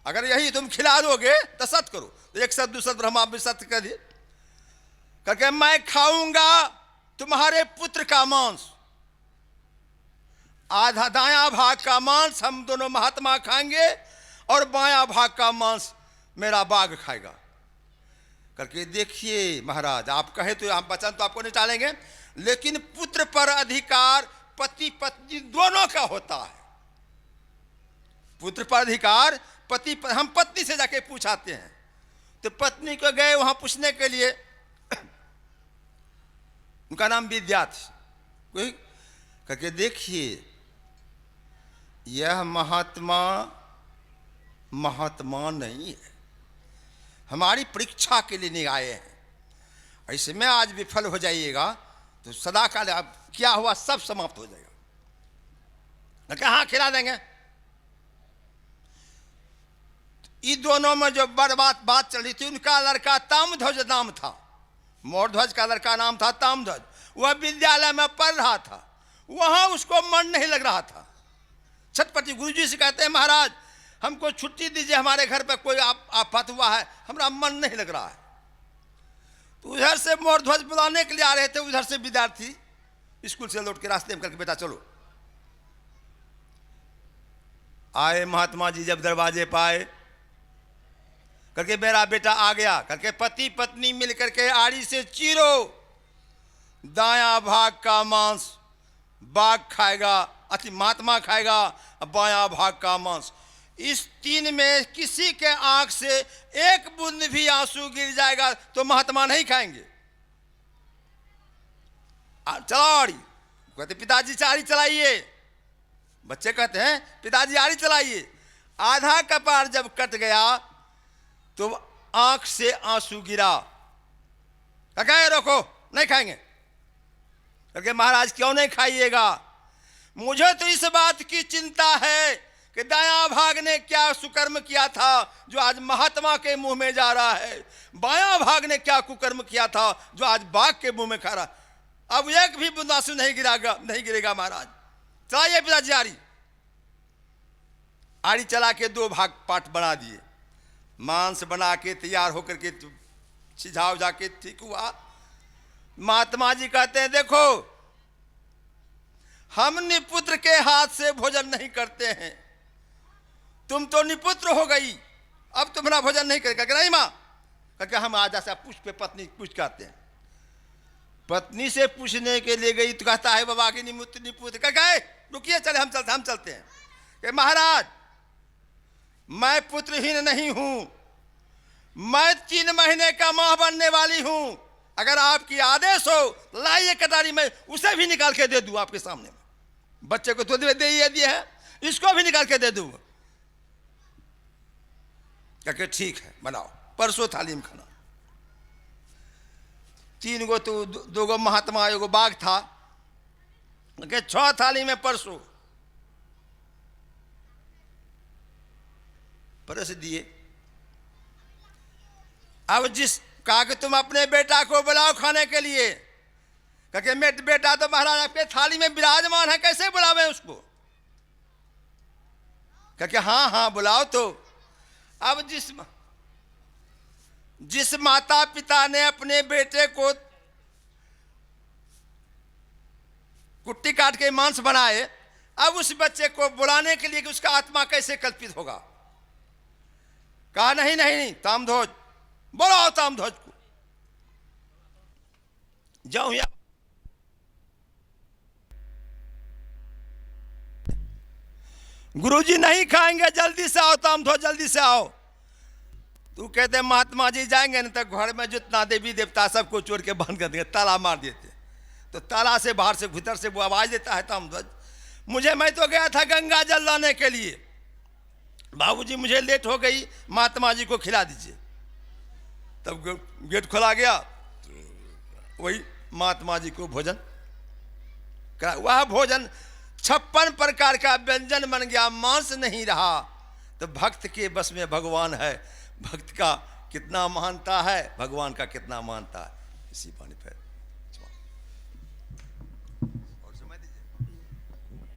अगर यही तुम खिला दोगे तो सत्य करो। तो एक सत दूसरा ब्रह्मा भी सत्य कर दिए करके मैं खाऊंगा तुम्हारे पुत्र का मांस, आधा दाया भाग का मांस हम दोनों महात्मा खाएंगे और बाया भाग का मांस मेरा बाघ खाएगा। करके देखिए महाराज, आप कहे तो हम वचन तो आपको नहीं टालेंगे, लेकिन पुत्र पर अधिकार पति पत्नी दोनों का होता है। पुत्र पर अधिकार हम पत्नी से जाके पूछाते हैं। तो पत्नी को गए वहां पूछने के लिए, उनका नाम विद्या थी। कोई करके देखिए यह महात्मा महात्मा नहीं है, हमारी परीक्षा के लिए नहीं आए हैं। ऐसे में आज विफल हो जाइएगा तो सदा काल अब क्या हुआ सब समाप्त हो जाएगा। कहाँ खिला देंगे। इन दोनों में जो बात चल रही थी, उनका लड़का तामध्वज नाम था, मोरध्वज का लड़का नाम था तामध्वज। वह विद्यालय में पढ़ रहा था, वहां उसको मन नहीं लग रहा था। छटपटी गुरुजी से कहते हैं महाराज हमको छुट्टी दीजिए, हमारे घर पे कोई आफत हुआ है, हमारा मन नहीं लग रहा है। तो उधर से मोरध्वज बुलाने के लिए आ रहे थे, उधर से विद्यार्थी स्कूल से लौट के रास्ते में करके बेटा चलो। आए महात्मा जी जब दरवाजे पाए करके मेरा बेटा आ गया करके पति पत्नी मिल करके आड़ी से चीरो, दाया भाग का मांस बाघ खाएगा, अति महात्मा खाएगा, बाया भाग का मांस। इस तीन में किसी के आंख से एक बूंद भी आंसू गिर जाएगा तो महात्मा नहीं खाएंगे। चलाओ आड़ी, कहते पिताजी आड़ी चलाइए। बच्चे कहते हैं पिताजी आड़ी चलाइए। आधा कपार जब कट गया तो आंख से आंसू गिरा। कहे रोको नहीं खाएंगे। क्योंकि महाराज क्यों नहीं खाइएगा, मुझे तो इस बात की चिंता है कि दाया भाग ने क्या सुकर्म किया था जो आज महात्मा के मुंह में जा रहा है, बाया भाग ने क्या कुकर्म किया था जो आज बाघ के मुंह में खा रहा। अब एक भी बूंद आंसू नहीं गिरेगा महाराज। चलाइए पिताजी आड़ी। आड़ी चला के दो भाग पाठ बना दिए, मांस बना के तैयार होकर के सिझाव जाके ठीक हुआ। महात्मा जी कहते हैं देखो हम निपुत्र के हाथ से भोजन नहीं करते हैं, तुम तो निपुत्र हो गई, अब तुम्हारा भोजन नहीं करेगा। नहीं माँ, क्योंकि हम आज ऐसा पूछ पत्नी पूछ करते हैं। पत्नी से पूछने के लिए गई तो कहता है बाबा की निपुत्र क्या गए, रुकिए चले हम चलते हैं कि महाराज मैं पुत्रहीन नहीं हूं, मैं 3 महीने का मां बनने वाली हूं। अगर आपकी आदेश हो लाइए कटारी में उसे भी निकाल के दे दूं आपके सामने। बच्चे को तो दे दिए है, इसको भी निकाल के दे दूं। क्या ठीक है बनाओ। परसों थाली में खाना। 3 गो तो 2 गो महात्मा एगो बाघ था, 6 थाली में परसों परस दिए। अब जिस कहा कि तुम अपने बेटा को बुलाओ खाने के लिए, क्योंकि मेरा बेटा तो महाराज आपके थाली में विराजमान है, कैसे बुलावे उसको। क्योंकि हाँ हाँ बुलाओ। तो अब जिस माता पिता ने अपने बेटे को कुट्टी काट के मांस बनाए, अब उस बच्चे को बुलाने के लिए कि उसका आत्मा कैसे कल्पित होगा। कहा नहीं नहीं नहीं तामध्वज बोलो, तामध्वज को जाओ या गुरुजी नहीं खाएंगे, जल्दी से आओ तामध्वज जल्दी से आओ। तू कहते महात्मा जी जाएंगे ना तो घर में जितना देवी देवता सबको चोर के बंद कर देंगे, ताला मार देते। तो ताला से बाहर से भीतर से वो आवाज देता है तामध्वज मैं तो गया था गंगा जल लाने के लिए, बाबूजी मुझे लेट हो गई, महात्मा जी को खिला दीजिए। तब गेट खोला गया, वही महात्मा जी को भोजन करा। वह भोजन 56 प्रकार का व्यंजन बन गया, मांस नहीं रहा। तो भक्त के बस में भगवान है, भक्त का कितना मानता है, भगवान का कितना मानता है। इसी पानी पर